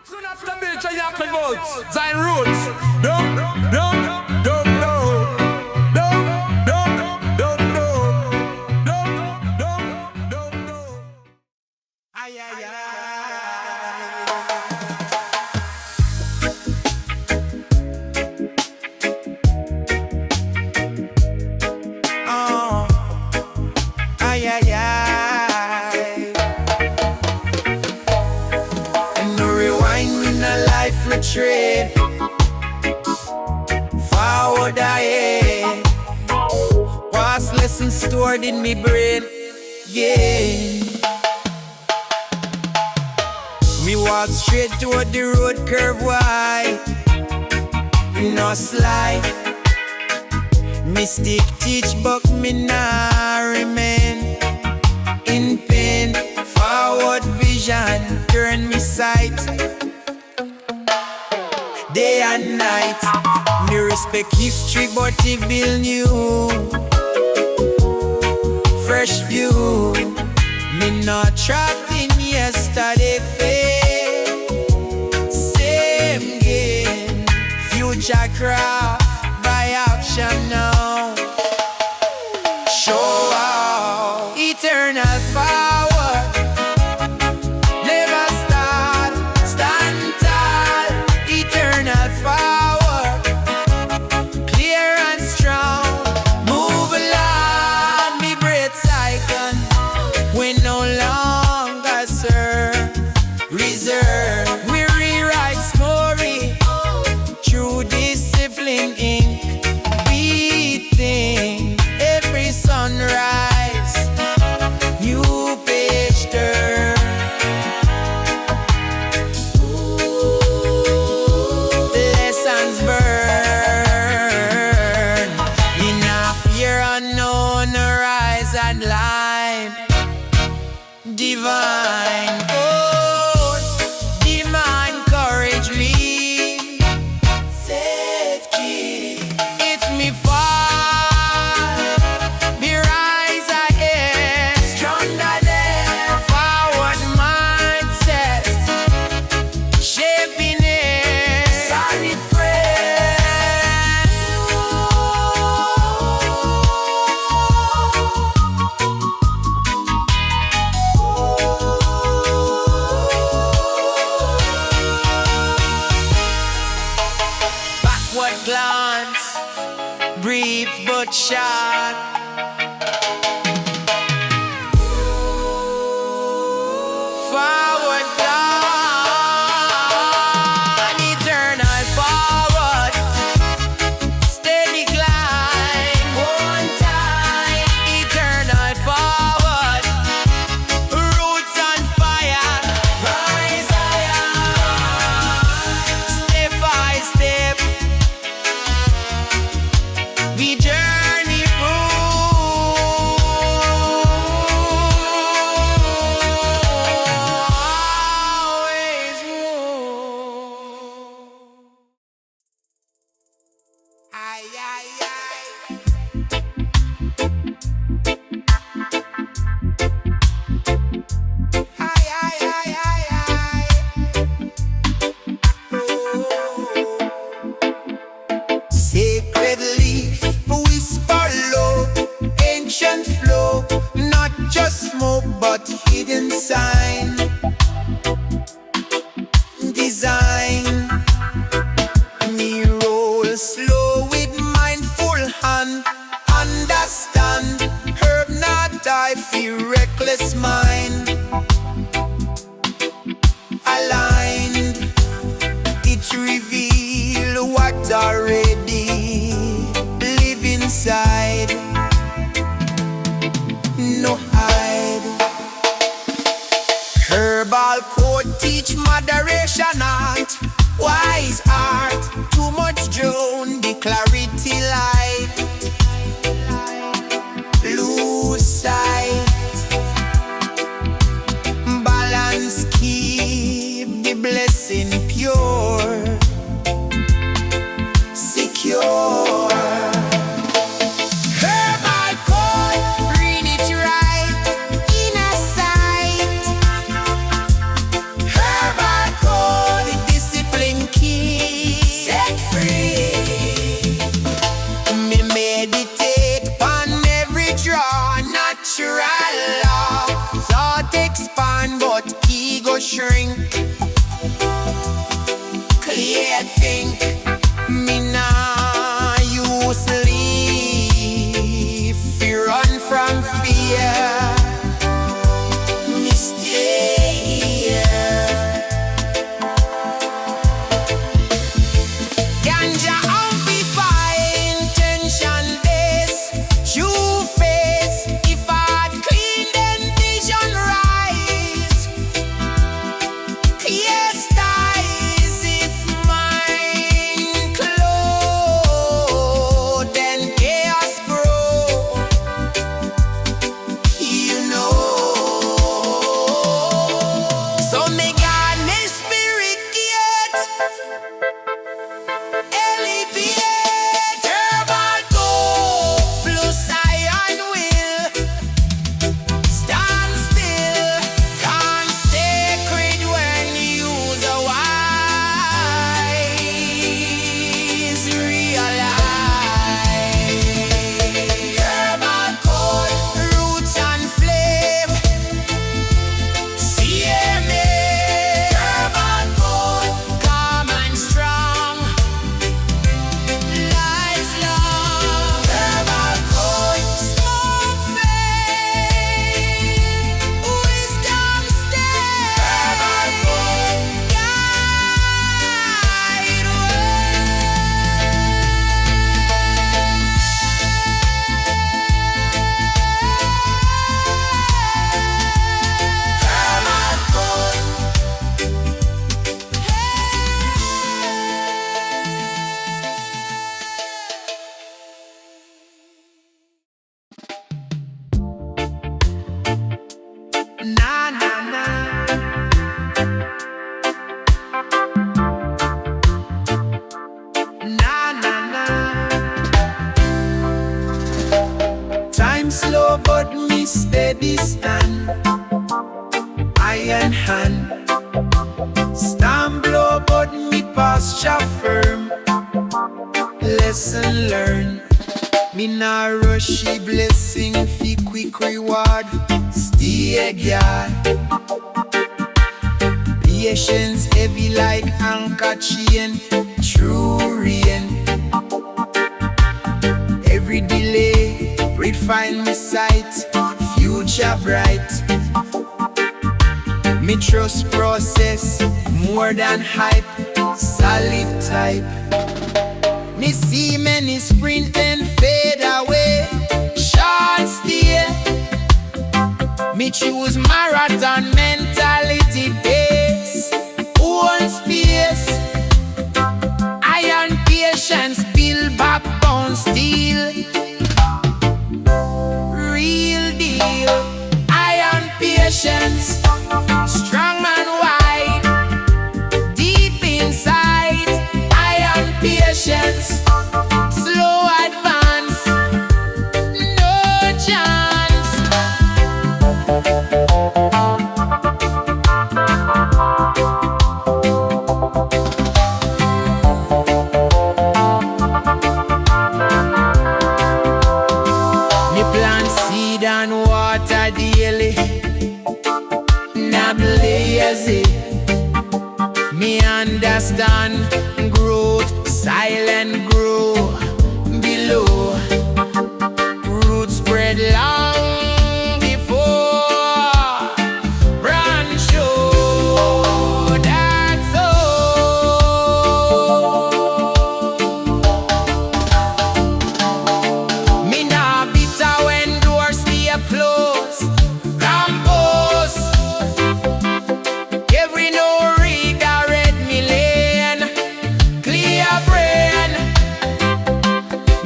Soon after Bill Chayak votes, Zion Roots. Don't know. Ay, ay, ay. Ay, ay, ay. And no rewind with no life retreat. Forward ahead. Past lessons stored in me brain. Yeah. Me walk straight toward the road curve wide. No slide. Mistake teach but me nah remain in pain. Forward vision turn me sight. Day and night. Me respect history but it build new. Fresh view. Me not trapped in yesterday fate. Same game. Future craft by action now. Show out. Eternal forward. Never start. Stand tall. Eternal forward. Clear and strong. Move along. Me breath cycle. We no longer serve. Reserve. We rewrite story. True discipline ink. Beating every sunrise. New page turn. Lessons burn. Enough fear unknown rise and line. Divine oath, divine courage me. Safety, it's me fall, me rise ahead. Stronger than forward mindset, shaping it. Solid backward glance, brief but sharp. Forward glance, eternal forward. Steady climb, one time. Eternal forward, roots on fire. Rise higher, step by step. We journey always move. Ay, ay, ay. Ay, ay, ay, ay, ay. Sacred leaf, whisper low, ancient flow, not just smoke but hidden sign. Design, me roll slow with mindful hand. Understand, herb not die, feel reckless mind. Aligned, it reveal what already live inside. No hide. Herbal Code teach moderation art. Wise art, too much drone, the clarity light. Lose sight. Balance keep the blessing pure. Secure. Herbal Code, read it right, inner sight. Herbal Code, I think me nah use leave fi run from fear. Me stay here. Ganja amplify intention base. True face. If heart clean, then vision rise. Clear skies. If mind closed, then chaos grow. You know. So may God may spirit get elevate. Herbal Code plus iron will stand still. Consecrate when use a wise realize. Herbal Code roots and flame. CMA. Herbal Code calm and strong. Life's long. Herbal Code smoke fade. Wisdom stay. Herbal Code guide Herbal Code. Na na na. Na na na. Time slow but me steady stand. Iron hand. Storm blow but me posture firm. Lesson learned. Me nah rushy blessing fi quick reward. Stay guard. Patience heavy like anchor chain. True rain. Every delay refine me sight. Future bright. Me trust process more than hype. Solid type. Me see many sprint then fade away. Short stay. Me choose marathon mentality base. Own space. Iron patience build backbone steel. Real deal. Iron patience. Strong and wide. Deep inside. Iron patience. Slow advance. No chance. Me plant seed and water daily. Not lazy. Me understand growth, silent grow below. Roots spread long before branch show. That's all. Me nah bitter when doors stay closed. Campus. Every no redirect me lane. Clear brain.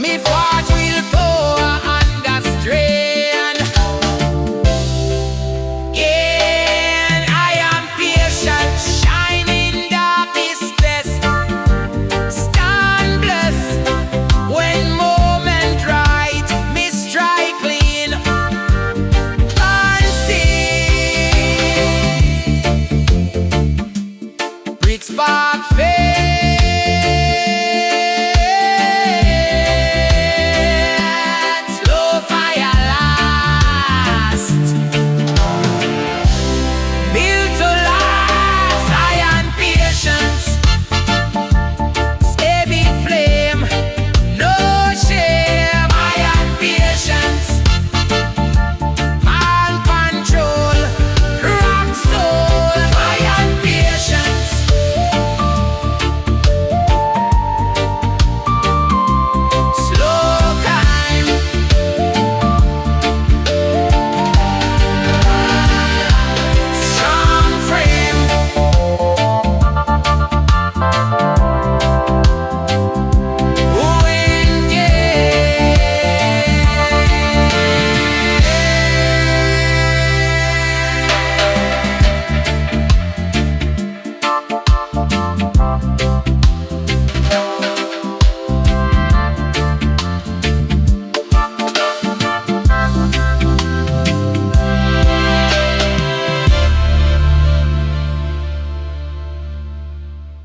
Me fought will power under strain. And I am patient, shining darkest best. Stand blessed when moment right. Me strike clean. Unseen. Brick spark fade. Slow fire last. Built to last. Iron patience.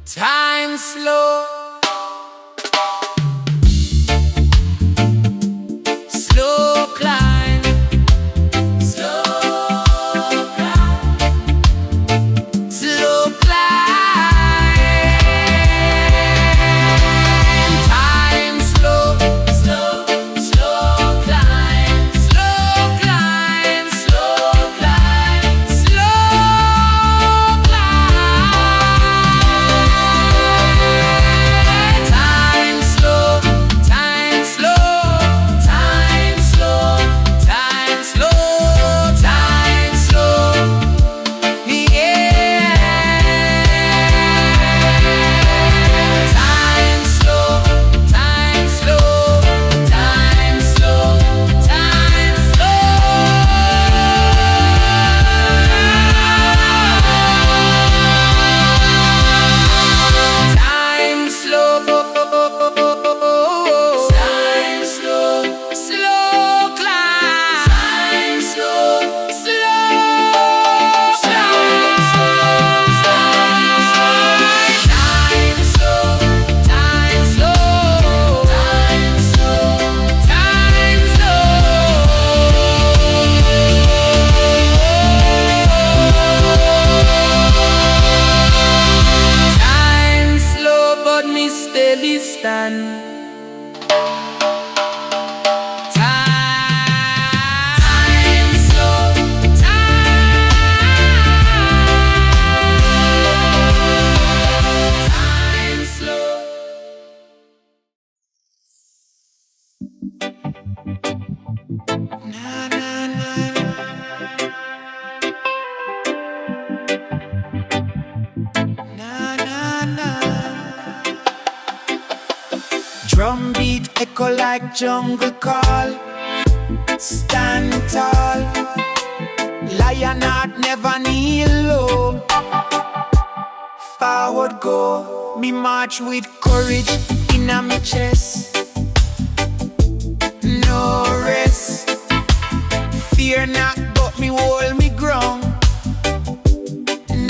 Time slow, slow climb, slow climb, slow climb. Time slow, slow, slow climb, slow climb, slow climb, slow climb. Time slow, time slow, time slow, time slow, time slow. Yeah. Time slow, time slow, time slow, time slow. Time slow, slow climb. Time slow, slow climb. Time slow, time slow, time slow, time slow. Time slow, but me steady stand. Time slow, time slow. Na na na na na na. Drum beat echo like jungle call. Stand tall, lion heart never kneel low. Forward go, me march with courage in a me chest. No rest, fear not, but me hold me ground.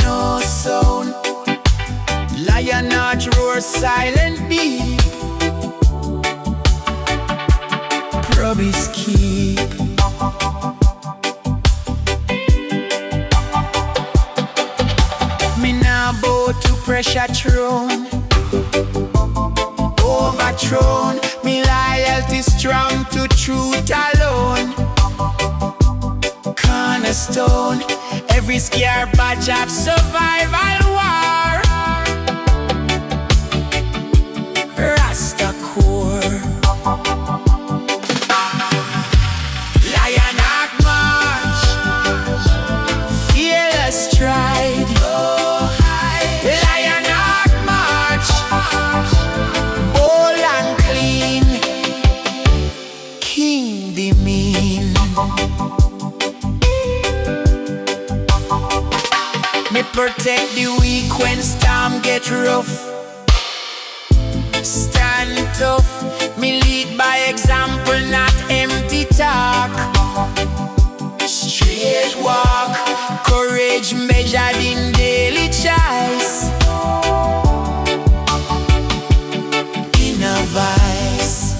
No sound, lion heart roar silent beat. Promise keep. Me now bow to pressure throne. Overthrown, me loyalty strong to truth alone. Cornerstone, every scare badge of survival war. Rasta core. Lion Heart march, fearless stride. Lion Heart march, bold and clean, king the mean. Me protect the weak when storm get rough. Stand tough, me lead by example, not empty talk. Straight walk, courage measured in daily choice. Inner vice,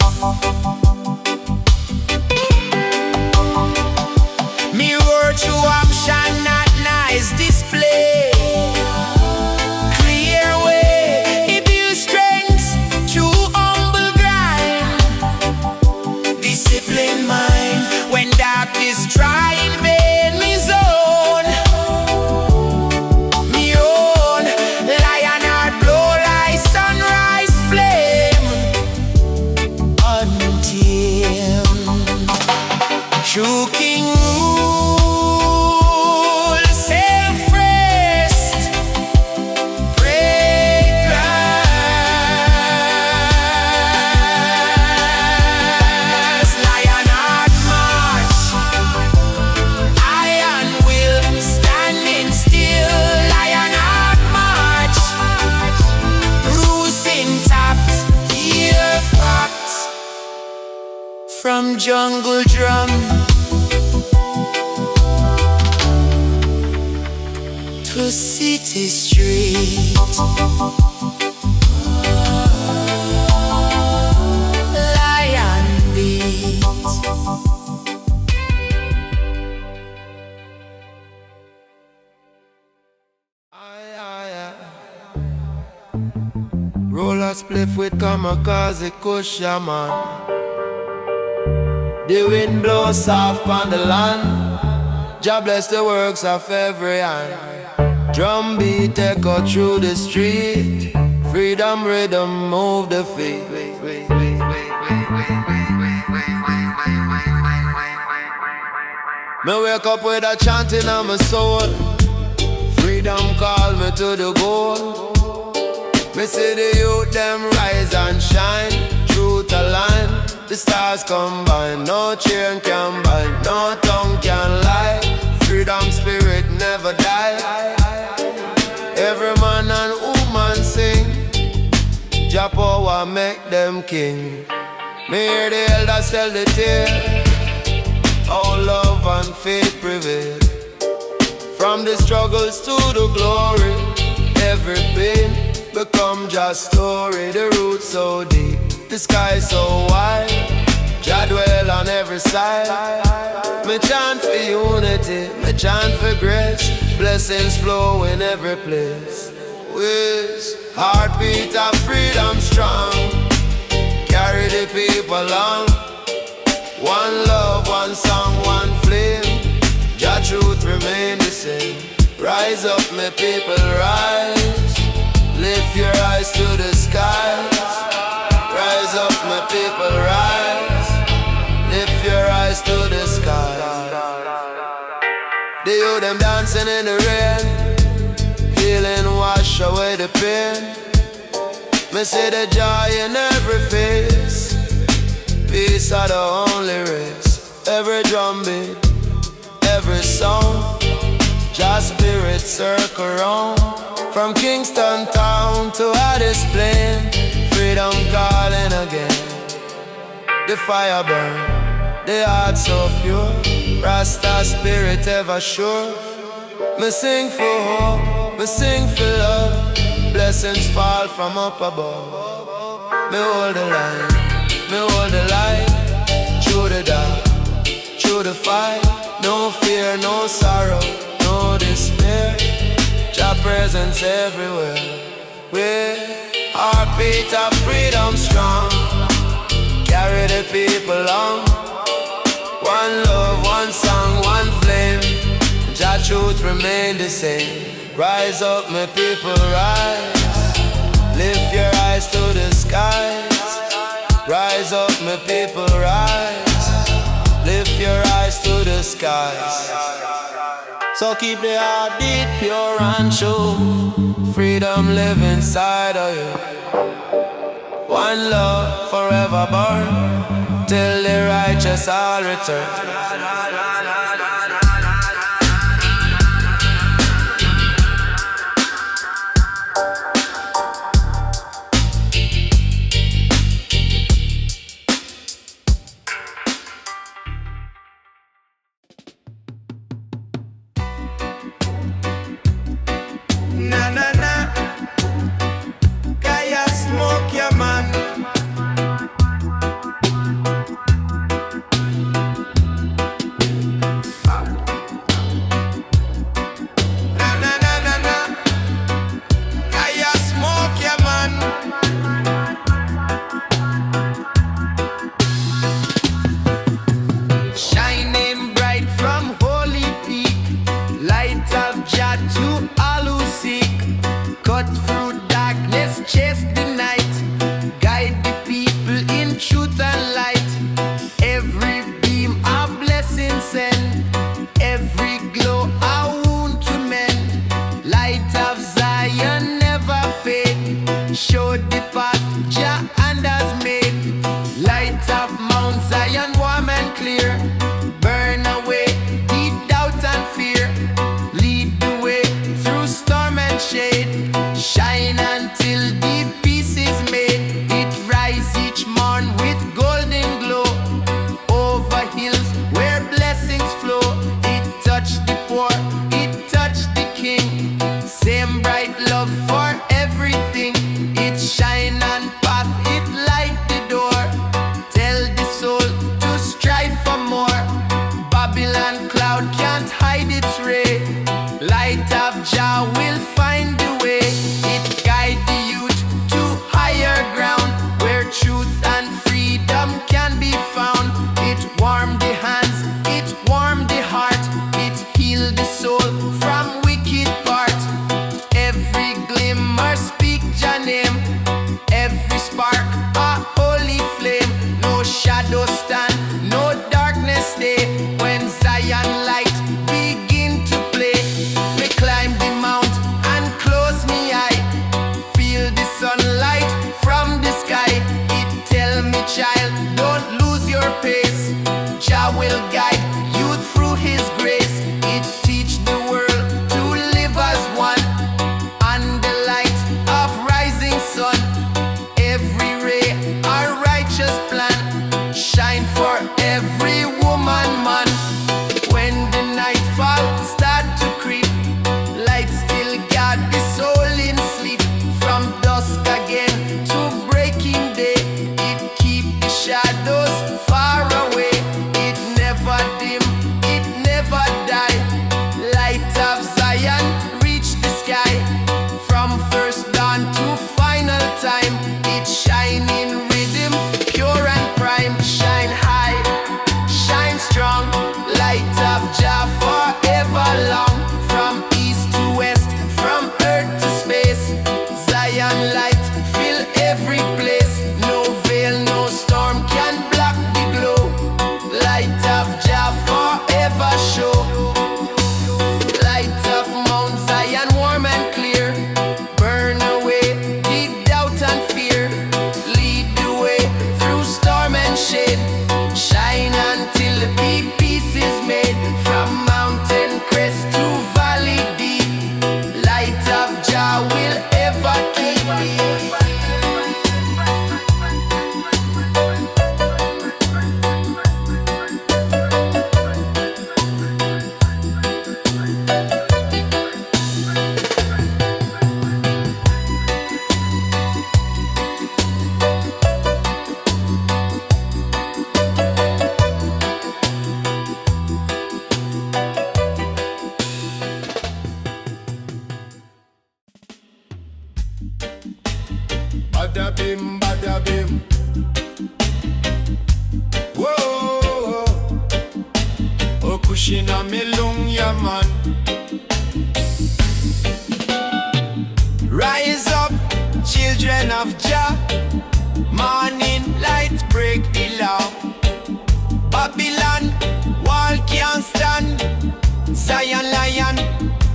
me word to option, not nice display. Clear way, it builds strength through humble grind. Discipline mind, when darkness try invade me zone. Me own lion heart blow like sunrise flame. Untamed, true king rule, self-rest, break glass. Lion heart march, iron will standing still. Lion heart march, roots intact, hear facts from jungle drum to city street. Roll a spliff with kamikaze kusha man. The wind blows soft on the land. Jah bless the works of every hand. Drum beat echo through the street. Freedom rhythm move the feet. Me wake up with a chanting on my soul. Freedom call me to the goal. Me see the youth them rise and shine. Truth align, the stars combine. No chain can bind, no tongue can lie. Freedom spirit never die. Every man and woman sing. Jah power make them king. Me hear the elders tell the tale. How love and faith prevail. From the struggles to the glory. Every pain become Jah's story. The roots so deep, the sky so wide. Jah dwell on every side. Me chant for unity, me chant for grace. Blessings flow in every place. With heartbeat of freedom strong, carry the people along. One love, one song, one flame. Jah truth remain the same. Rise up, my people, rise. Lift your eyes to the skies. Rise up, my people, rise. Lift your eyes to the skies. The youth them dancing in the rain. Healing wash away the pain. Me see the joy in every face. Peace are the only race. Every drum beat, every song, Jah's spirit circle round. From Kingston town to Addis Plain, freedom calling again. The fire burn, the heart so pure. Rasta spirit ever sure. Me sing for hope, me sing for love. Blessings fall from up above. Me hold the line, me hold the light. Through the dark, through the fight. No fear, no sorrow, no despair. Jah presence everywhere. With heartbeat of freedom strong, carry the people on. One love, one song, one flame. Jah truth remain the same. Rise up, my people, rise. Lift your eyes to the skies. Rise up, my people, rise. Lift your eyes to the skies. So keep the heart beat pure and true. Freedom live inside of you. One love forever born, till the righteous all return. Na na na, Kaya smoke ya man. Na na na na na, Kaya smoke ya man. Shining bright from holy peak, light of Jah to all who seek. Cut through darkness, chase the night, guide the people in truth and light. Every beam a blessing send, every glow a wound to mend. Light of Zion never fade, show the path Jah hand has made. Light of Mount Zion warm and clear, burn away the doubt and fear. Lead the way through storm and shade, shine until the peace is made. It rise each morn with golden glow, over hills where blessings flow. It touch the poor, it touch the king. Same bright love for everything. It shine and path will guide youth through his grace. It teach the world to live as one, and the light of rising sun. Every ray a righteous plan, shine for every woman, man. When the nightfall start to creep, light still got the soul in sleep. From dusk again to breaking day, it keep the shadows far away. It never dim, it never die. Light of Zion reach the sky. From first dawn to final time, it shine in rhythm, pure and prime. Shine high, shine strong, light of Jah forever long. From east to west, from earth to space, Zion light fill every place. No veil, no storm can block the glow. Light of Jah forever show. Light of Mount Zion warm and clear, burn away the doubt and fear. Lead the way through storm and shade, shine until the big peace is made. From mountain crest to valley deep, light of Jah will ever keep me. Bada bim, bada bim. Whoa, oh kushina melung ya man. Rise up, children of Jah. Morning light break the law. Babylon wall can't stand. Zion lion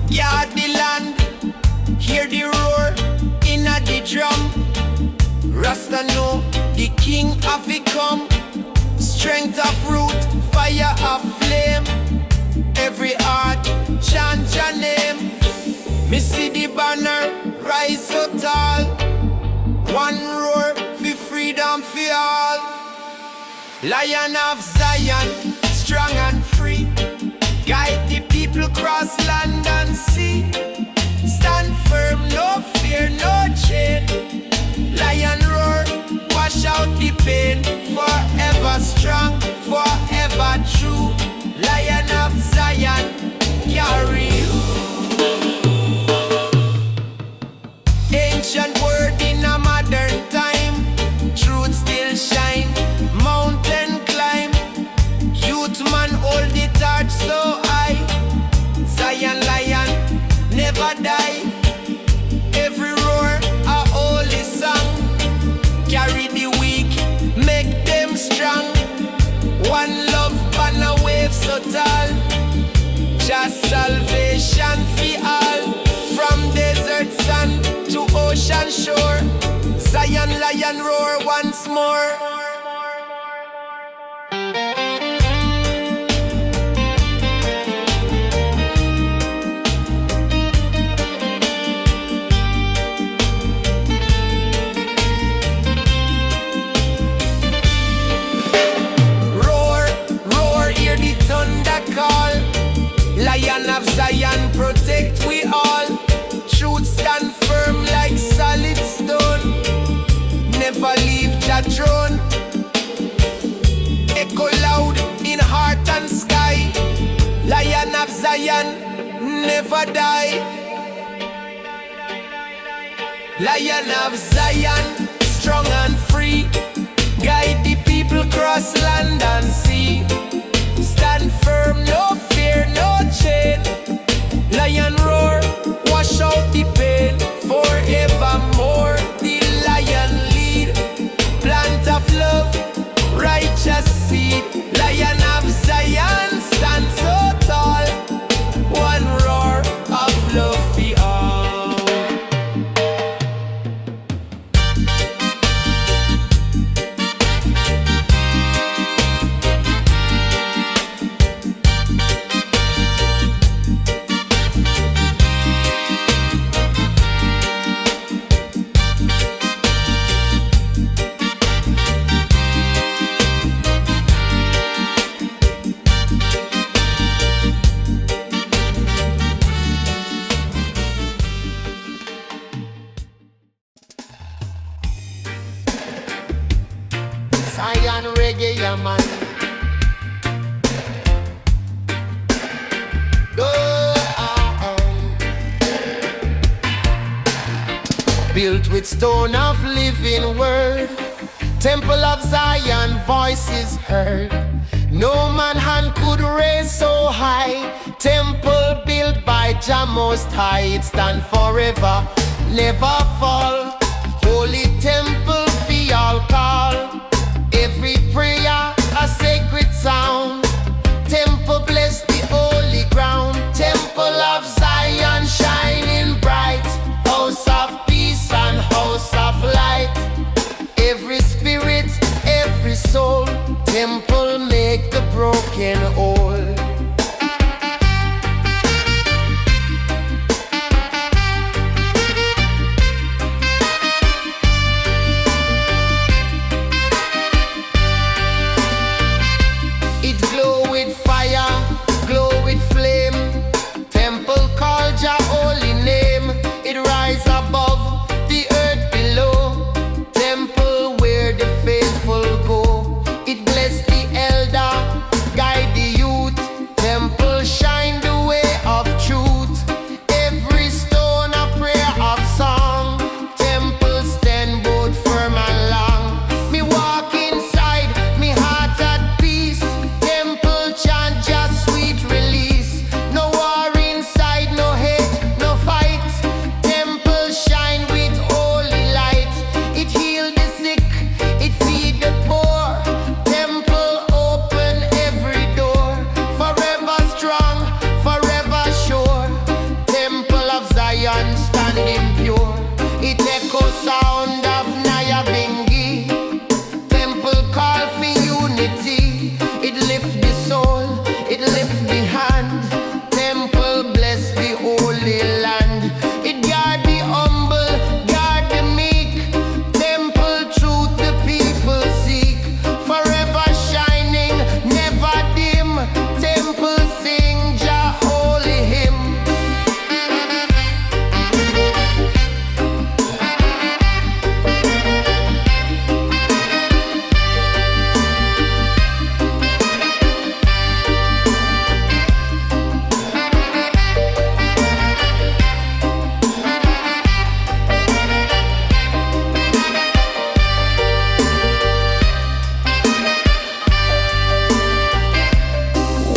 guard the land. Hear the roar inna the drum. Rasta know the king of it come. Strength of root, fire of flame. Every heart chant your name. Me see the banner rise so tall. One roar for freedom for all. Lion of Zion, strong and free. Guide the people cross land and sea. Stand firm, no fear, no chain. Lion roar, wash out the pain. Forever strong, forever true. Lion of Zion, carry you. Ancient word in a modern time, truth still shine, mountain climb. Youth man hold the torch so high. Zion lion never die. Every roar a holy song, carry the weak, make them strong. One love on a wave so tall, just salvation for all. From desert sand to ocean shore, Zion lion roar once more. Call. Lion of Zion, protect we all. Truth stand firm like solid stone. Never leave Jah throne. Echo loud in heart and sky. Lion of Zion, never die. Lion of Zion, strong and free. Guide the people cross land and sea. Stand firm, no fear, no chain. Lion roar, wash out the pain. Forevermore, the lion lead. Plant of love, righteous seed. Lion of Zion, stand so tall. One roar of love for all. Zion reggae, yeah, man. Built with stone of living word, Temple of Zion, voices heard. No man hand could raise so high. Temple built by Jah Most High. It stand forever, never fall. Holy temple we all call. Every prayer a sacred sound. Temple bless the holy ground. Temple of Zion shining bright. House of peace and house of light. Every spirit, every soul. Temple make the broken whole. It glow with fire, glow with flame. Temple call Jah holy name. It rise above the earth below. Temple where the faithful go. It bless the elder, guide the youth. Temple shine the way of truth. Every stone a prayer of song. Temple stand both firm and long. Me walk inside, me heart at peace. Temple chant just sweet release. No war inside, no hate, no fight. Temple shine with holy light. It heal the sick, it feed the poor. Temple open every door. Forever strong, forever sure. Temple of Zion standing pure. It echo sound of Nyabingi. Temple call for unity. It lift the soul, it lift the hand. Temple bless the holy land. It guard the humble, guard the meek. Temple truth the people seek. Forever shining, never dim. Temple sing Jah holy hymn.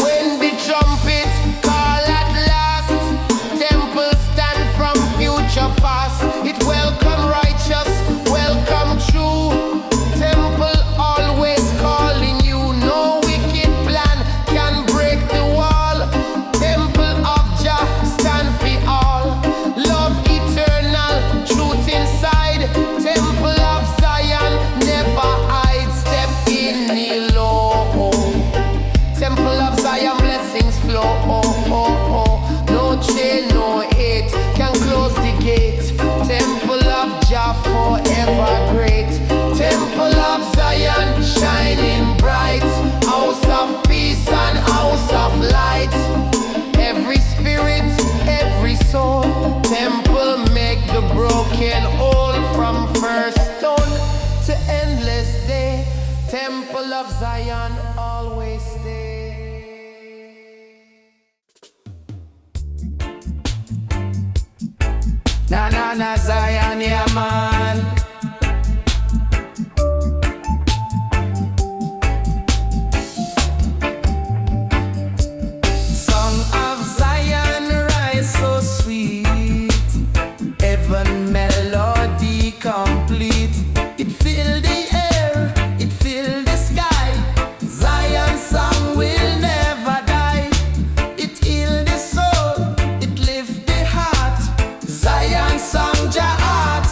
When the trumpet call at last, temple stand from future past. It welcome righteous, welcome true. Temple always calling you. No wicked plan can break the wall. Temple of Jah stand for all. Love eternal, truth inside. Temple of Zion never hide. Step in the low. Temple of Zion blessings flow. No chain, no hate can close the gate. Temple of Jah forever great. Temple of Zion shining bright. House of peace and house of light. Every spirit, every soul. Temple make the broken whole. From first stone to endless day. Temple of Zion always stay. Na na na Zion, yeah man. Song of Zion rise so sweet. Heaven melody complete. It fill the air, it fill the sky. Zion song will never die. It heal the soul, it lift the heart. Zion song Jah heart.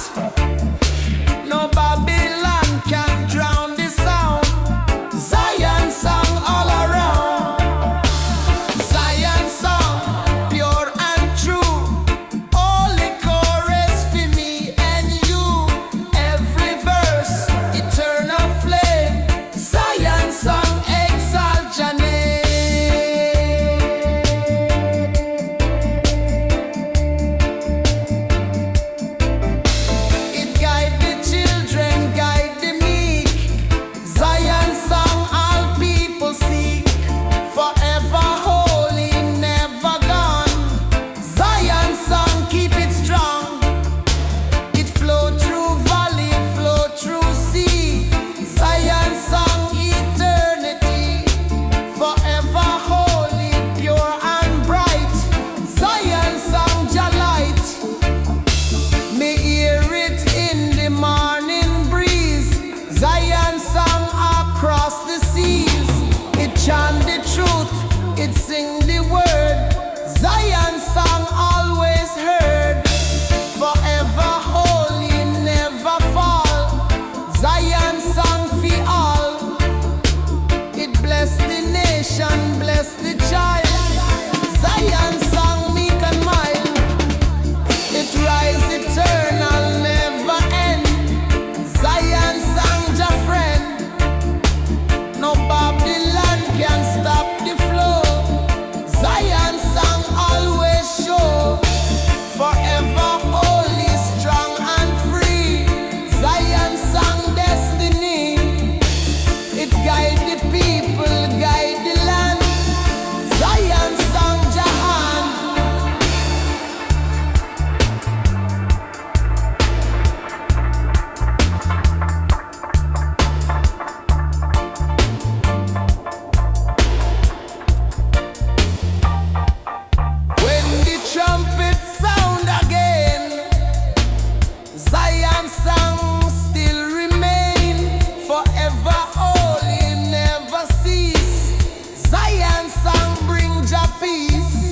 Zion song still remain, forever holy, never cease. Zion song bring Jah peace,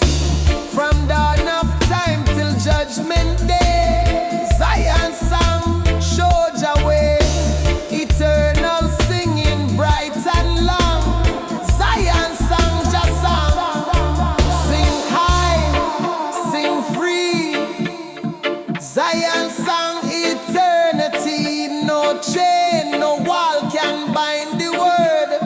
from dawn of time till judgment day. Zion song show Jah way, eternal singing bright and long. Zion song Jah song, sing high, sing free. Zion song eternity, no chain, no wall can bind the word.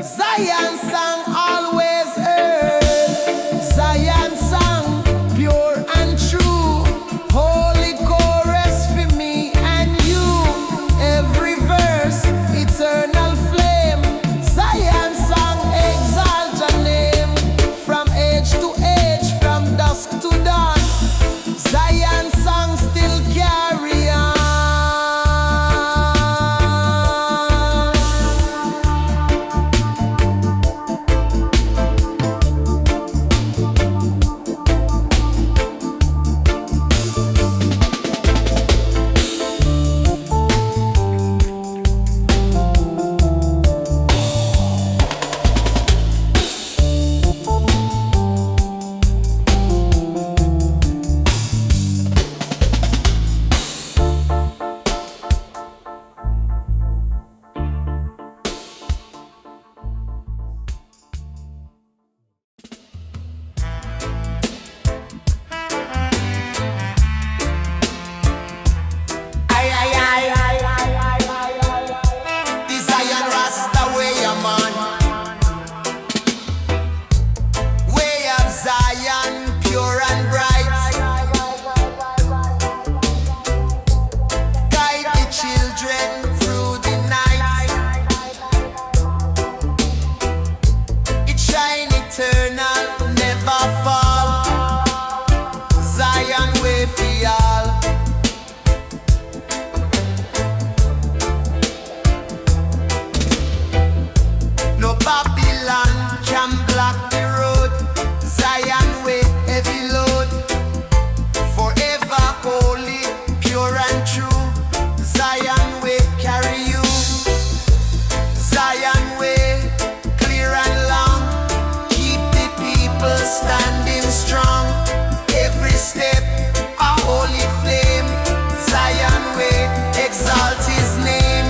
Zion song always heard. Zion song pure and true, holy chorus for me and you. Every verse eternal flame. Zion song exalt your name, from age to age, from dusk to dawn. Zion song still carry on. The Zion Rasta way, a man. Way of Zion, pure and bright. Guide the children through the night. It shine eternal, never fall. Zion way for all. No Babylon can block the road. Zion way heavy load, forever holy, pure and true. Zion way carry you. Zion way clear and long, keep the people standing strong. Every step a holy flame. Zion way exalt his name.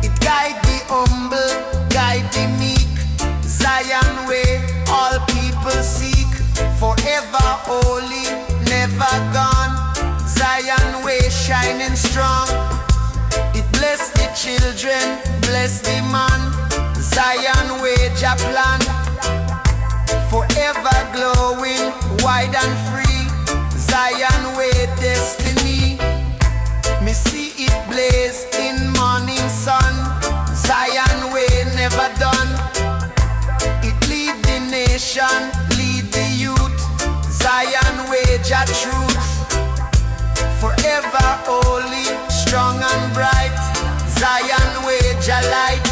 It guide the humble, guide the meek. Zion way all people seek, forever holy, never gone. Zion way shining strong. It bless the children, bless the man. Zion way Jah plan, forever glowing, wide and free. Zion way destiny, me see it blaze in morning sun. Zion way never done. It lead the nation, lead the youth. Zion way Jah truth, forever holy, strong and bright. Zion way Jah light.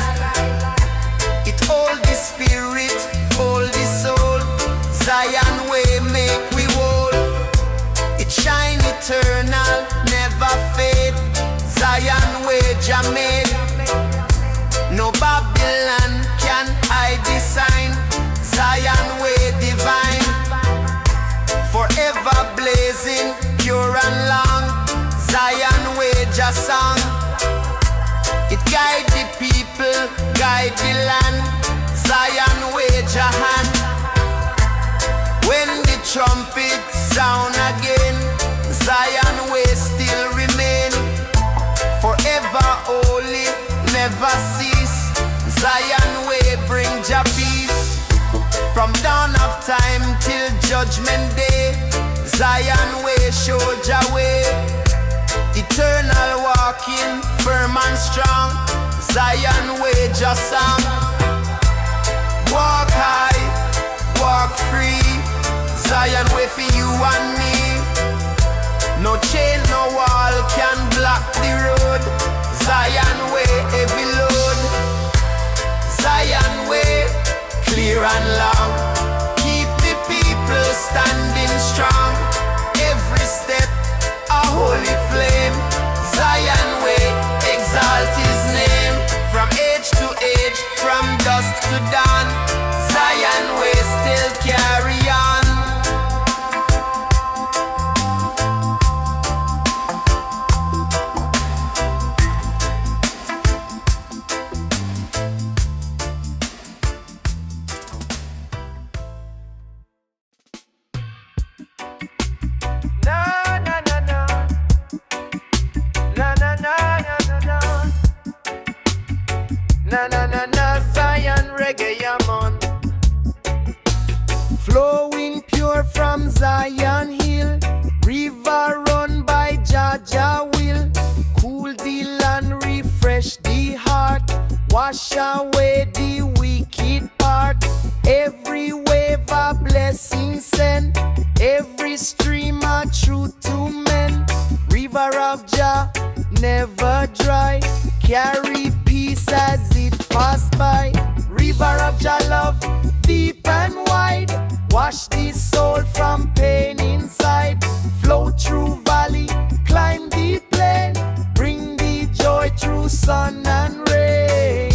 It hold the spirit, hold the soul. Zion way make we whole. It shine eternal, never fade. Zion way Jah made. No Babylon can hide the sign. Zion way divine, forever blazing, pure and long. Zion way Jah song. It guide the people, guide the land. Zion way Jah hand. When the trumpet sound again, Zion way still remain, forever holy, never cease. Zion way bring Jah peace, from dawn of time till judgment day. Zion way show Jah way, eternal walking, firm and strong. Zion way Jah song. Walk high, walk free. Zion way for you and me. No chain, no wall can block the road. Zion way heavy load. Zion way clear and long, keep the Zion Hill. River run by Jah will. Cool the land, refresh the heart. Wash away the wicked part. Every wave a blessing send. Every stream a truth to men. River of Jah never dry. Carry peace as it pass by. River of Jah love, deep and wide. Wash the soul from pain inside. Flow through valley, climb the plain. Bring the joy through sun and rain.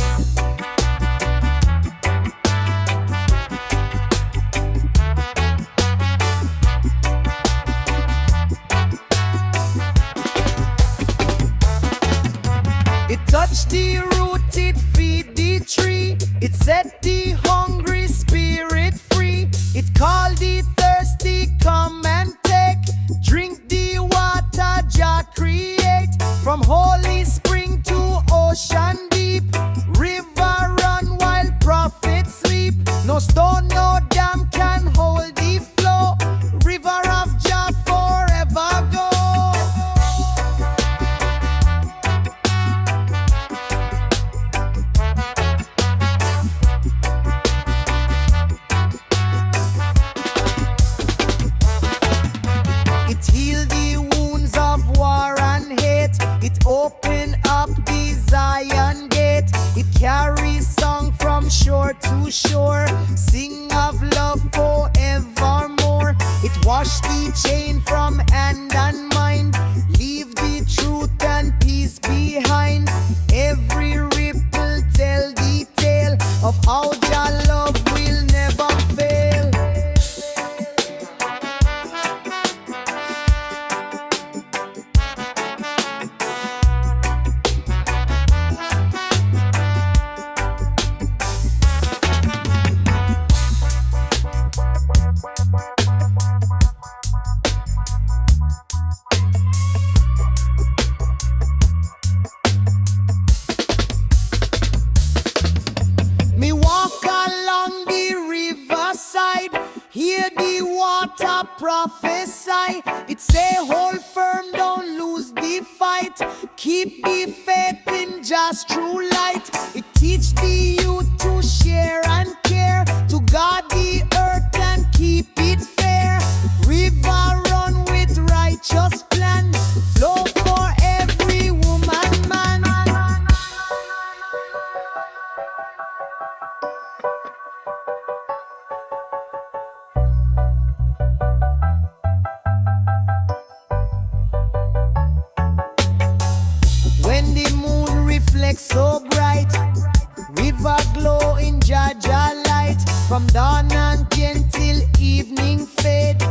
It touched the root, it feed the tree. It set the hungry spirit free. It called the thirsty, come and take. Drink the water Jah create. From holy spring to ocean deep. River run while prophets sleep. No stone, no dam can hold the flow. River of Jah forever go. It healed the wounds of war and hate. It opened up the Zion gate. It carries song from shore to shore. Sing of love forevermore. It washed the chain from hand and mind. Leave the truth and peace behind. Every ripple tell the tale of how Jah love will never fail. Me walk along the riverside, hear the water prophesy. It say hold firm, don't lose the fight. Keep the faith in Jah's true light. It teach the youth to share and care, to guard the earth and keep it fair. River run with righteous plan, flow for every woman, man. When the moon reflects so bright, river glow in Jah light. From dawn until evening fade,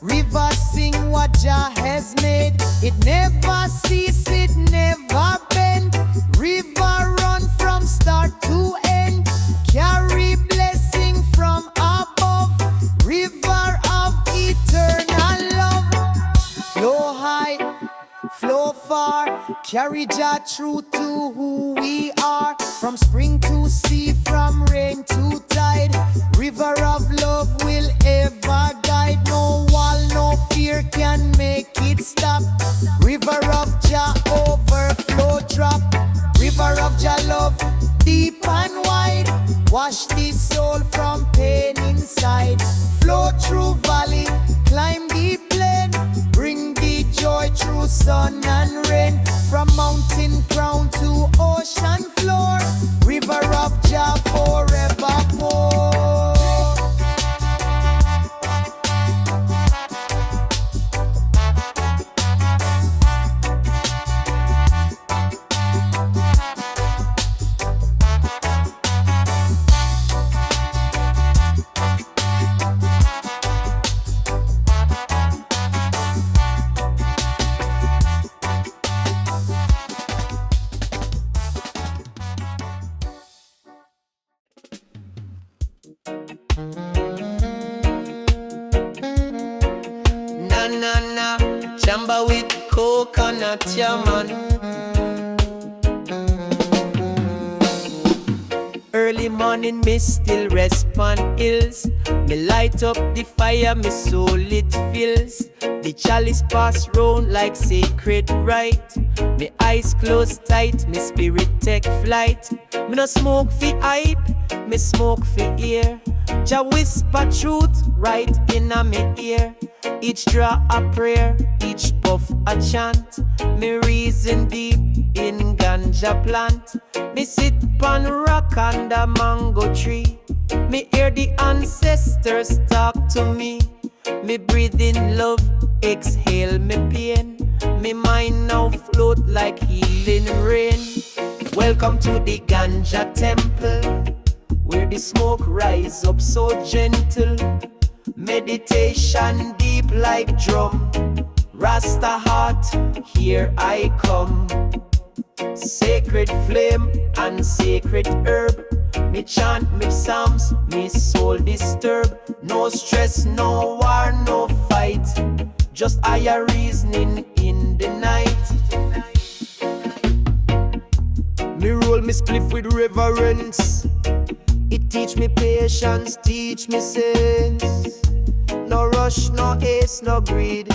river sing what Jah has made. It never cease, it never bend. River run from start to end. Carry blessing from above. River of eternal love. Flow high, flow far. Carry Jah truth to who we are. From spring to sea, from rain to tide. River of love will ever guide. No wall, no fear can make it stop. River of Jah overflow drop. River of Jah love, deep and wide. Wash the soul from pain inside. Flow through valley, climb the plain. Bring the joy through sun and rain. From mountain crown to ocean floor. River of Jah forever pour. Na chamba with coconut, yeah man. Early Early morning, me still respond hills. Me light up the fire, me soul it fills. The chalice pass round like sacred rite. Me eyes closed tight, me spirit take flight. Me no smoke for hype, me smoke for ear. Jah whisper truth right in a me ear. Each draw a prayer, each puff a chant. Me reason deep in ganja plant. Me sit pon rock under mango tree. Me hear the ancestors talk to me. Me breathe in love, exhale me pain. Me mind now float like healing rain. Welcome to the Ganja Temple, where the smoke rise up so gentle. Meditation deep like drum. Rasta heart, here I come. Sacred flame and sacred herb. Me chant me psalms, me soul disturb. No stress, no war, no fight. Just higher reasoning in the night. Me roll me spliff with reverence. It teach me patience, teach me sense. No rush, no haste, no greed.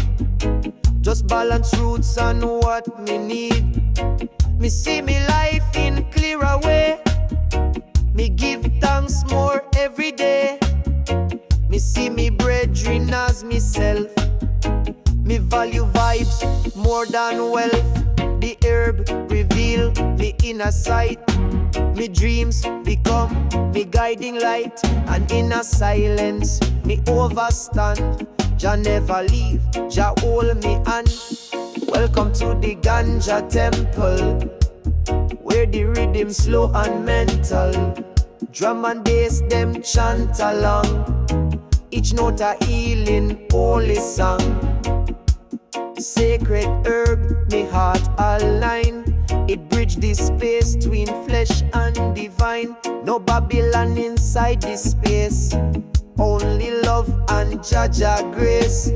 Just balance roots and what me need. Me see me life in clearer way. Me give thanks more every day. Me see me brethren as myself. Me value vibes more than wealth. The herb reveal me inner sight. Me dreams become me guiding light. And in a silence me overstand. Jah never leave, Jah hold me hand. Welcome to the Ganja Temple, where the rhythm slow and mental. Drum and bass them chant along. Each note a healing holy song. Sacred herb, me heart align. It bridge the space between flesh and divine. No Babylon inside this space. Only love and Jaja grace.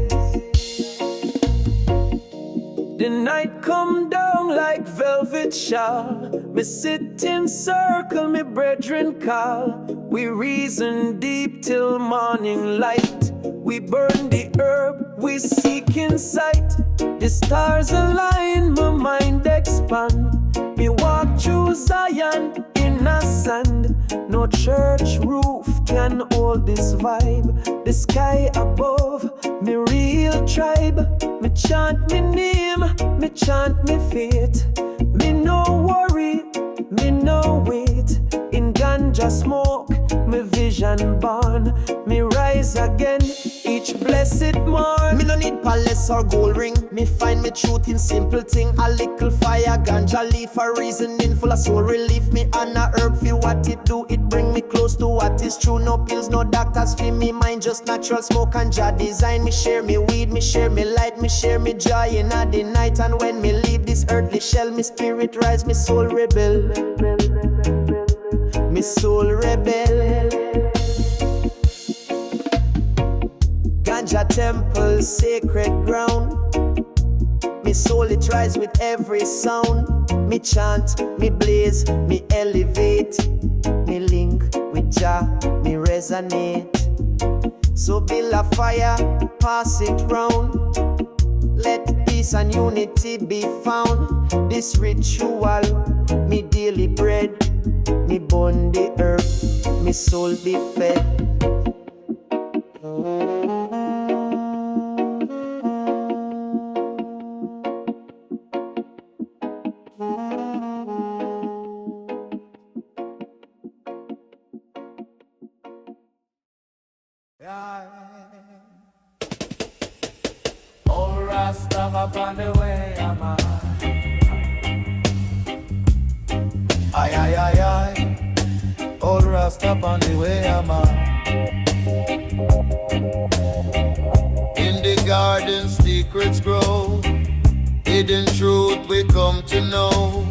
The night come down like velvet shawl. Me sit in circle, me brethren call. We reason deep till morning light. We burn the herb, we seek insight. The stars align, my mind expand. Me walk through Zion in a sand. No church roof can hold this vibe. The sky above, me real tribe. Me chant me name, me chant me fate. Me no worry, me no wait. In ganja smoke, me vision born. Me rise again each blessed morn. Me no need palace or gold ring. Me find me truth in simple thing. A little fire, ganja leaf, a reasoning full of soul relief. Me and a herb for what it do. It bring me close to what is true. No pills, no doctors for me mind. Just natural smoke and Jah design. Me share me weed, me share me light, me share me joy in the night. And when me leave this earthly shell, me spirit rise, me soul rebel. Me soul rebel. Ganja Temple, sacred ground. Me soul it rise with every sound. Me chant, me blaze, me elevate. Me link with Jah, me resonate. So build a fire, pass it round. Let peace and unity be found. This ritual, me daily bread. Me burn the herb, me soul be fed. Oh, Rasta up on the way, I'm on. Aye, aye, aye, aye. Old Rasta up on the way, I'm on. In the garden, secrets grow. Hidden truth we come to know.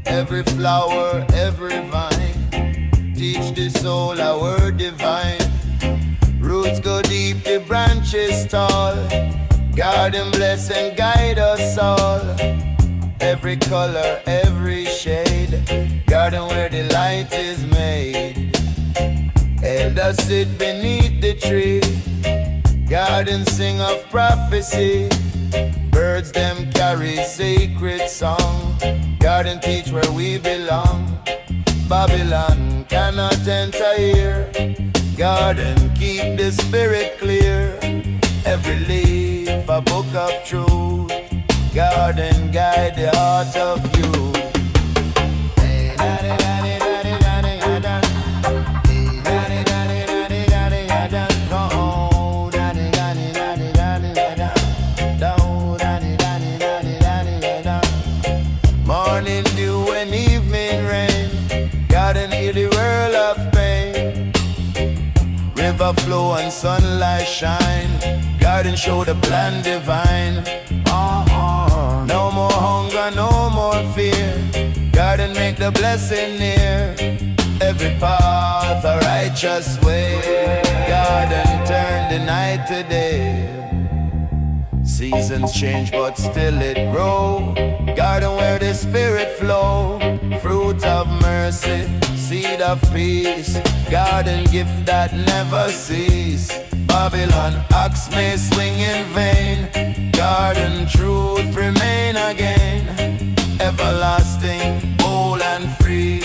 Every flower, every vine. Teach the soul our word divine. Roots go deep, the branches tall. Guard and bless and guide us all. every color, every shade. Garden where the light is made. Elders sit beneath the tree. Garden sing of prophecy. Birds them carry sacred song. Garden teach where we belong. Babylon cannot enter here. Garden keep the spirit clear. Every leaf a book of truth. Garden guide the heart of you. Morning dew and evening rain. Garden heal the world of pain. River flow and sunlight shine. Garden show the plan divine. No more hunger, no more fear. Garden make the blessing near. Every path a righteous way. Garden turn the night to day. Seasons change but still it grow. Garden where the spirit flow. Fruit of mercy, seed of peace. Garden gift that never cease. Babylon axe may swing in vain. Garden truth remain again. Everlasting, bold and free.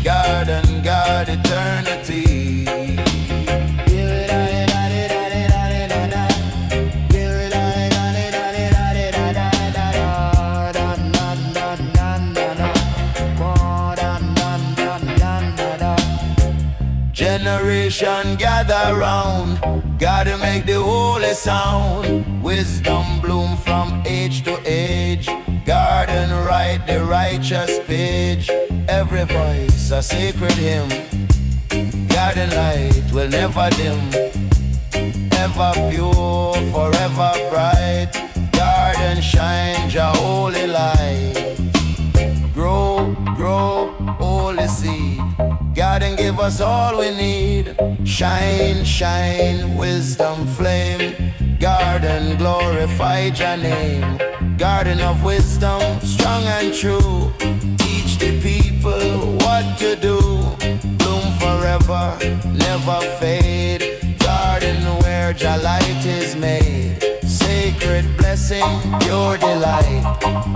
Garden guard eternity. Generation gather round. Gotta make the holy sound. Wisdom bloom from age to age. Garden write the righteous page. Every voice a sacred hymn. Garden light will never dim. Ever pure, forever bright. Garden shine your holy light. Grow, grow, holy seed. Garden give us all we need. Shine, shine, wisdom flame. Garden glorify your name. Garden of wisdom, strong and true. Teach the people what to do. Bloom forever, never fade. Garden where Jah light is made. Sacred blessing, pure delight.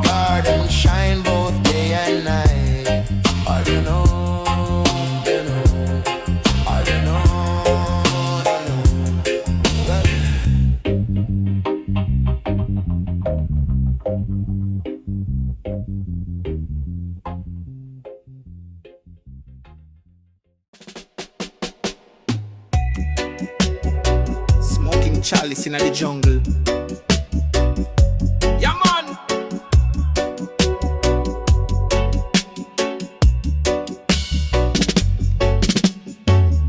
Garden shine both day and night. I don't know. Chalice in the jungle. Yeah, man.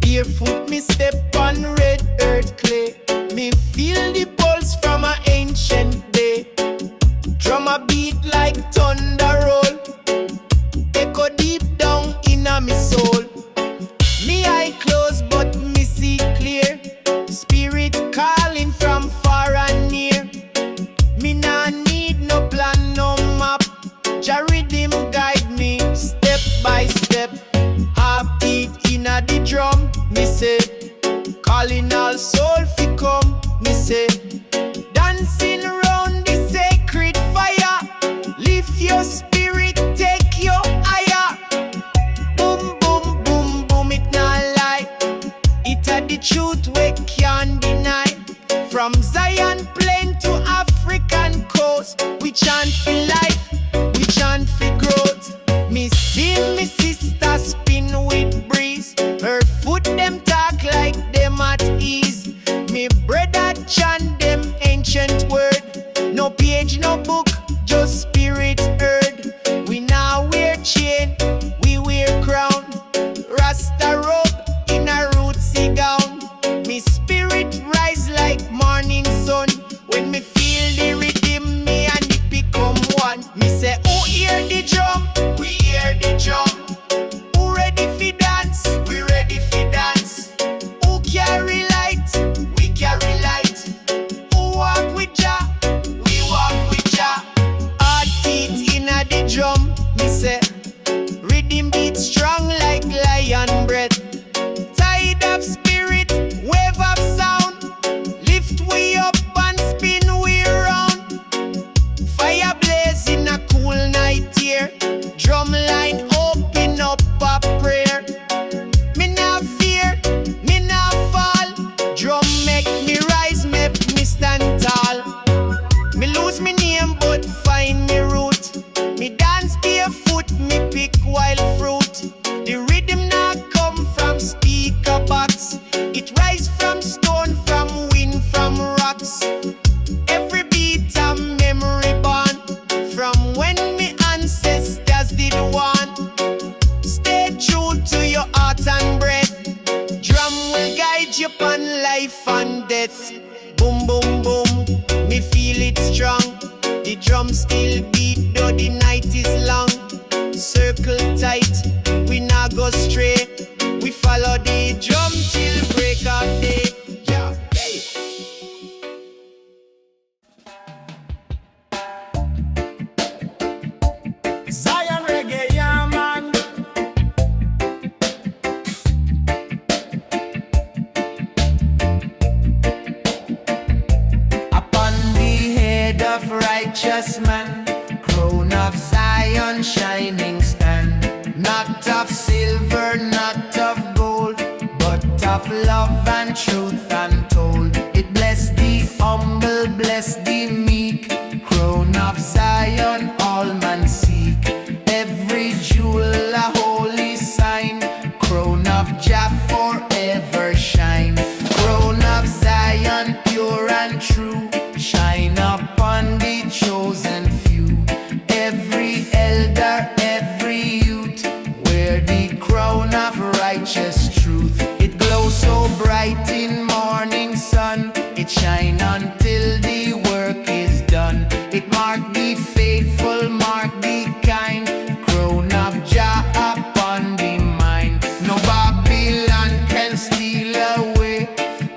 Barefoot me step on red earth clay. Me feel the pulse from an ancient day. Drum a beat like thunder roll. Echo deep down in a me soul. Me eye closed but me see clear. Spirit calling from far and near. Me nah need no plan, no map. Jah rhythm guide me step by step. Heartbeat inna the drum, me say. Calling all soul fi come, me say. Dancing round the sacred fire. Lift your spirit, take you higher. Boom, boom, boom, boom, it nah lie. It a the truth we can't deny. From Zion plain to African coast, we chant for life, we chant for growth. Me see me sister spin with breeze. Her foot them talk like them at ease. Me brother chant them ancient word. No page, no book, just spirit heard. We now wear chain, we wear crown. Rasta robe in a rootsy gown. Me spirit rise like morning sun. When me feel the rhythm, me and it become one. Me say, who hear the drum? We hear the drum. Who ready fi dance? We ready fi dance. Who carry light? We carry light. Who walk with Jah? We walk with Jah. Heart teeth inna the trumpets. Boom, boom, boom, me feel it strong. The drum still beat though the night is long. Circle tight, we not go stray. We follow the drum till break of day. Yeah, hey. Zion reggae, yeah man. Upon the head of righteous man, crown of Zion shining stand. Not of silver, not of gold, but of love and truth untold. It bless the humble, bless the meek. Crown of Zion, all man seek. Every jewel a holy sign. Crown of Jah forever shine. Crown of Zion, pure and true, shine upon the chosen few. Every elder, every youth, wear the crown of righteous truth. It glows so bright in morning sun. It shine until the work is done. It mark the faithful, mark the kind. Crown of Jah upon the mind. No Babylon can steal away.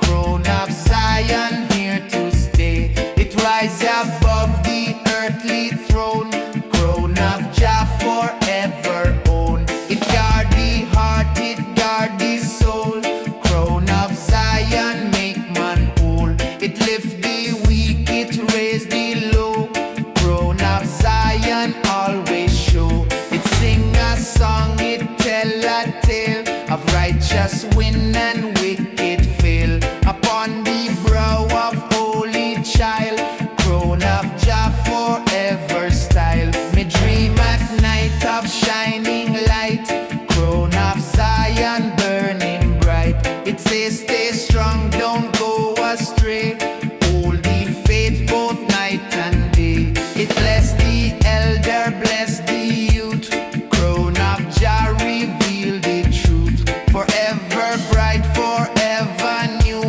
Crown of Zion here to stay. It rise above the earthly throne. Crown of Jah forever own. It guard the heart, it guard the soul. Crown of Zion make man whole. It lift the weak, it raise the low. Crown of Zion always show. It sing a song, it tell a tale of righteous win and wicked fail. Upon the brow of holy child, crown of Jah forever style. Me dream at night of shining light. Crown of Zion burning bright. It says stay strong, don't go astray. Hold the faith both night and day. It bless the elder, bless the youth. Crown of Jah reveal the truth. Forever bright, forever new.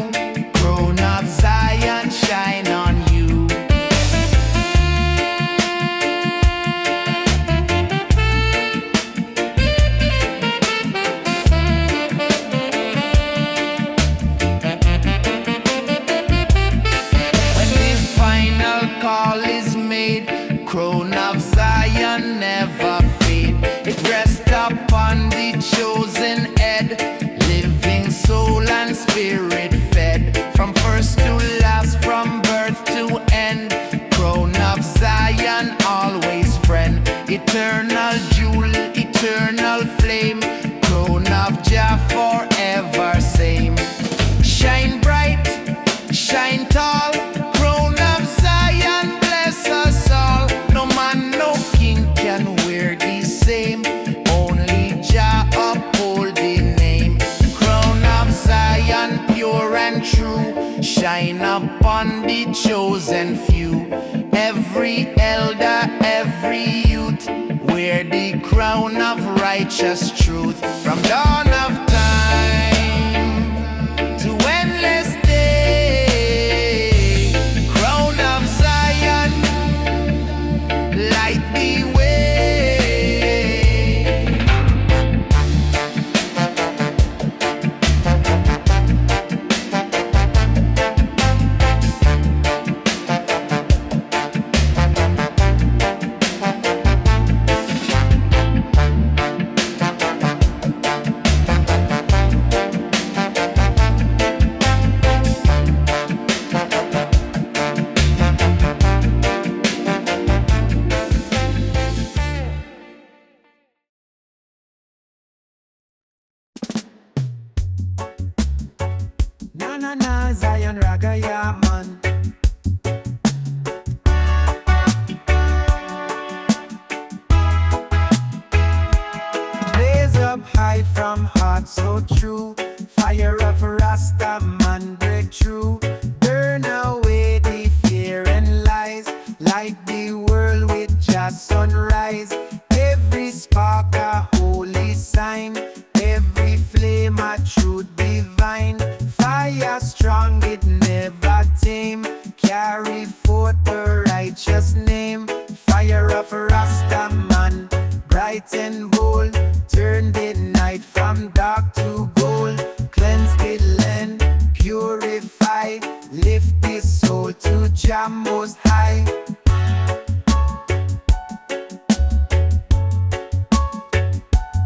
Crown of Zion shine on you. When the final call is made, crown of Zion never fade. It rests upon the chosen head, living soul and spirit fed. From first to last, from birth to end, crown of Zion always friend. Eternal jewel, eternal flame, crown of Jah forever same. Shine bright, shine tall, crown of Zion bless us all. No man, no king can wear the same. Only Jah uphold the name. Crown of Zion pure and true, shine upon the chosen few. Every elder, every youth, wear the crown of righteous truth. From dawn of time to endless day, crown of Zion, light the way. Na na Zion Raga, yeah man. Blaze up high from heart so true. Fire of Rastaman break through. Burn away the fear and lies. Light the world with just sunrise. Every spark a holy sign. Every flame a truth divine. Fire strong, it never carry forth the righteous name. Fire of Rastaman, bright and bold, turn the night from dark to gold. Cleanse the land, purify, lift the soul to Jah Most High.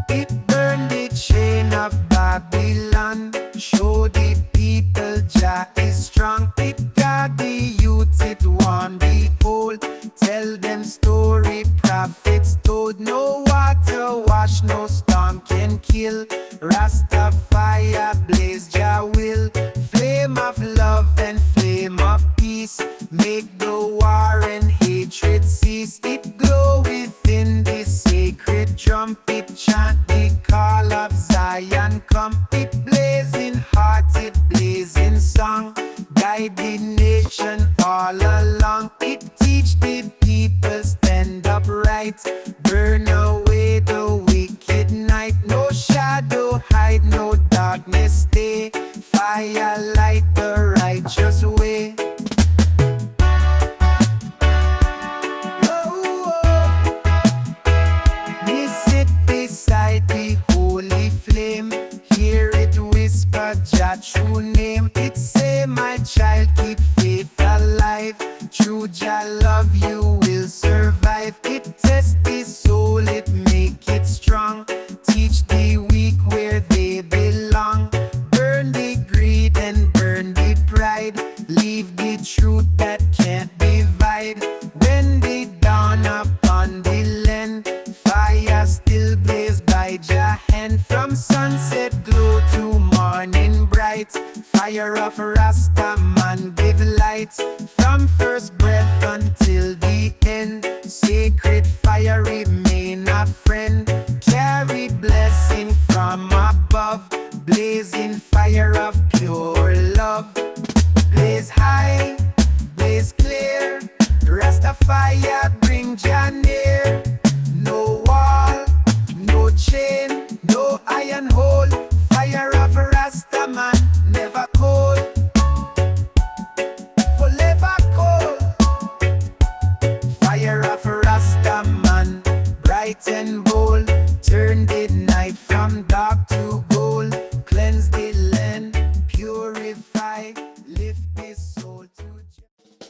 It burned the chain of Babylon, show the people Jah is strong. It got the youth, it warned the old, tell them story prophets told. No water wash, no storm can kill. Rasta fire blaze Jah will, flame of love and flame of peace, make the war and hatred cease. It glow within the sacred drum, it chant the call of Zion come. It blazing heart, it blazing song, guide the nation all along. It teach the people stand upright, burn away the wicked night. No shadow hide, no darkness stay, fire light the righteous way. We sit beside the holy flame, hear it whisper Jah true name. It say, my child, keep faith alive, through Jah love you will survive. It test the soul, it make it strong, teach the weak where they belong. Burn the greed and burn the pride, leave the truth that can't divide. When they dawn upon the land, fire still blaze by Jah hand. From sunset glow to morning bright, fire of Rastaman give light. From first breath until the end, sacred fire remain a friend. Carry blessing from above, blazing fire of pure love. Blaze high, blaze clear, Rastafire bring Jah near. No wall, no chain, no iron hold, fire of Rastaman never cold, forever cold. Fire of Rastaman, bright and bold, turn the night from dark to gold. Cleanse the land, purify, lift the soul to Jah.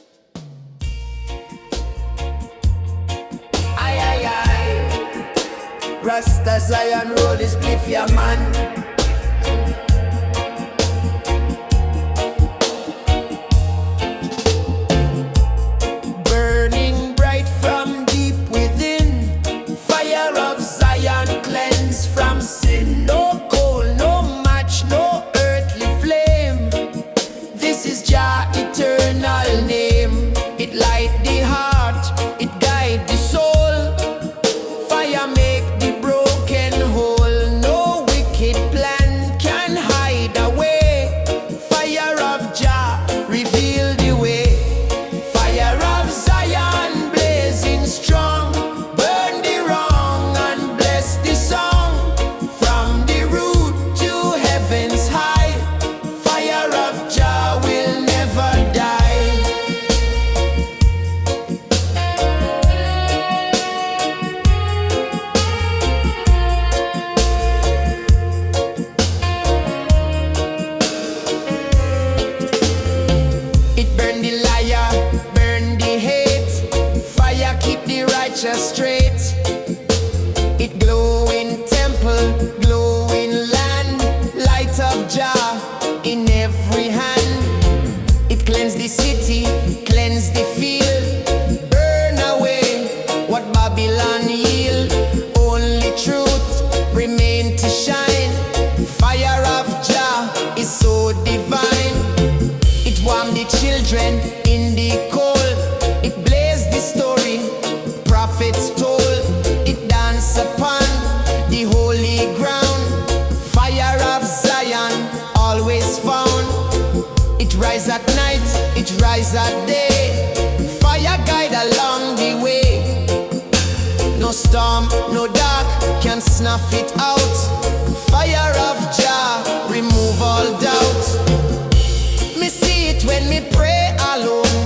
Aye, aye, aye. Rasta Zion road is spliff ya man. Burning bright from deep within, fire of Zion cleanse from sin. No coal, no match, no earthly flame, this is Jah eternal name. It light the heart, it guide the soul, fire make the broken whole. No wicked plan can hide away, fire of Jah reveal the way. Fire of Zion blazing strong, burn the wrong and bless the song. From the root to heaven's high, fire of Jah will never die. It burn the liar, burn the hate, fire keep the righteous straight. It glow in temple, glow in land, light of Jah in every hand. It cleanse the city, cleanse the field, burn away what Babylon yield. Only truth remain to shine, fire of Jah is so divine. It warm the children in the cold, it blaze the story prophets told. It dance upon the holy ground, fire of Zion always found. It rise at night, it rise at day, fire guide along the way. No storm, no dark can snuff it out, fire of Jah remove all doubt. Me see it when me pray alone,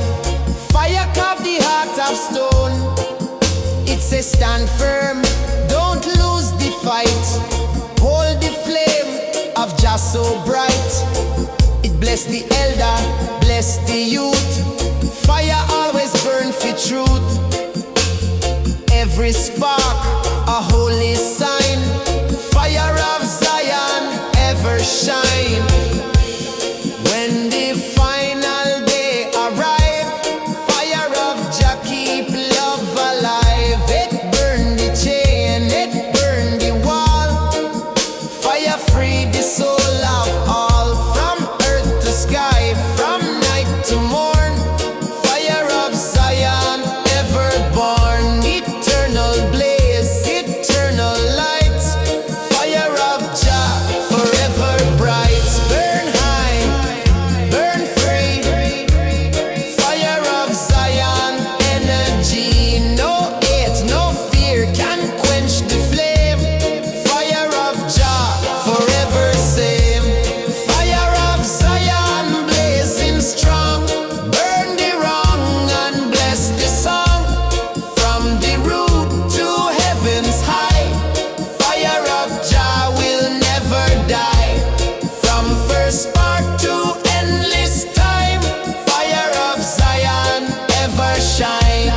say stand firm, don't lose the fight. Hold the flame of Jah so bright. It bless the elder, bless the youth. Fire always burn for truth. Every spark a holy sign. Fire of Zion ever shine. When the final day arrive, fire of Jah keep love alive. It burn the chain, it burn the wall. Fire free the soul of all. From earth to sky, from night to morn. Fire of Zion ever born. Eternal blaze, eternal light. Fire of Jah forever bright. Burn high, burn free. Fire of Zion energy. No hate, no fear can quench the flame. Fire of Jah forever same. Fire of Zion blazing strong. Burn the wrong and bless the song. From the root to heaven's high. Fire of Jah will never die. From first spark to endless time. Fire of Zion ever shine.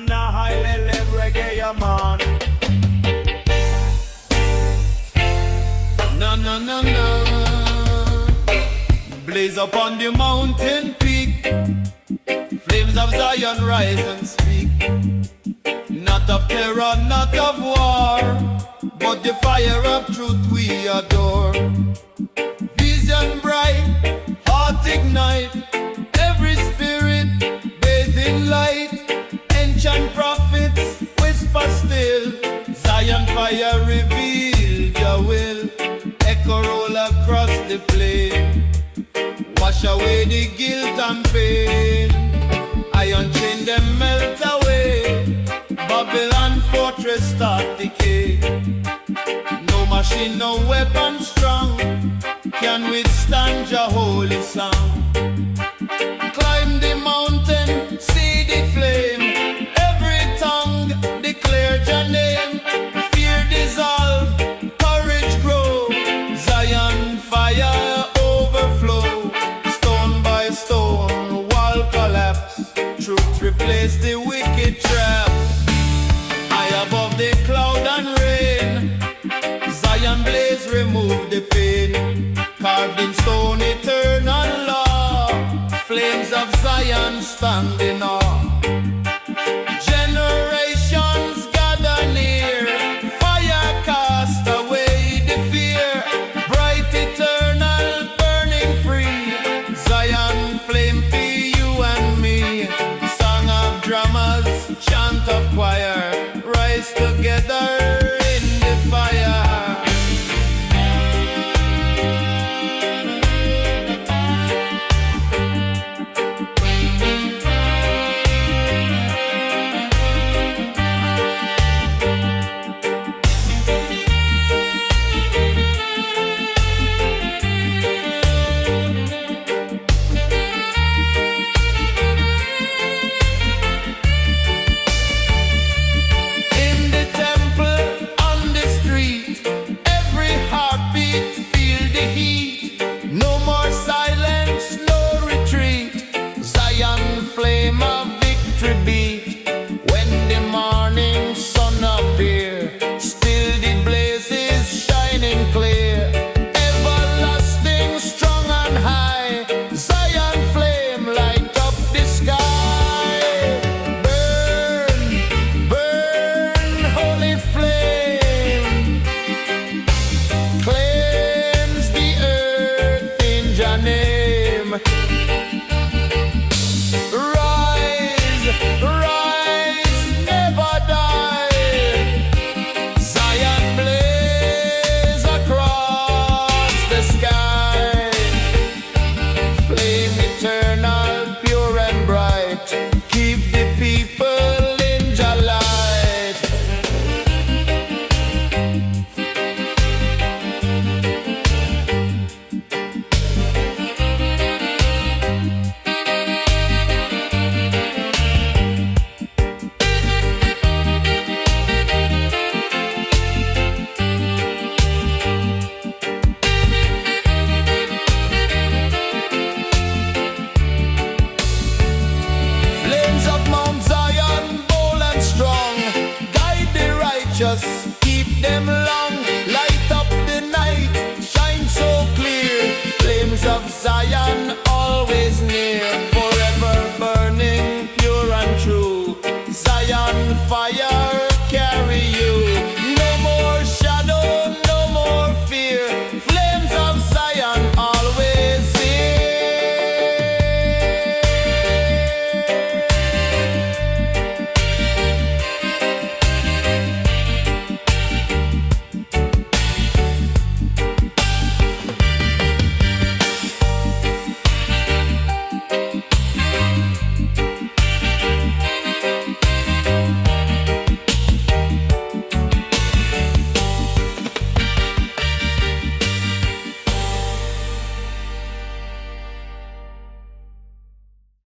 Na high level reggae, yeah, man. Na. Blaze up on the mountain peak. Flames of Zion rise and speak. Not of terror, not of war, but the fire of truth we adore. Vision bright, heart ignite. Every spirit bathed in light. Ancient prophets whisper still. Zion fire reveal Jah will. Echo roll across the plain. Wash away the guilt and pain. Iron chain them melt away. Babylon fortress start decay. No machine, no weapon strong can withstand Jah holy song. Climb the mountain, see the flame. Every tongue declare Jah name. Fear dissolve, courage grow. Zion fire overflow. Stone by stone, wall collapse. Truth replace the wicked traps. High above the cloud and rain. Zion blaze remove the pain. Carved in stone eternal law. Flames of Zion stand in awe.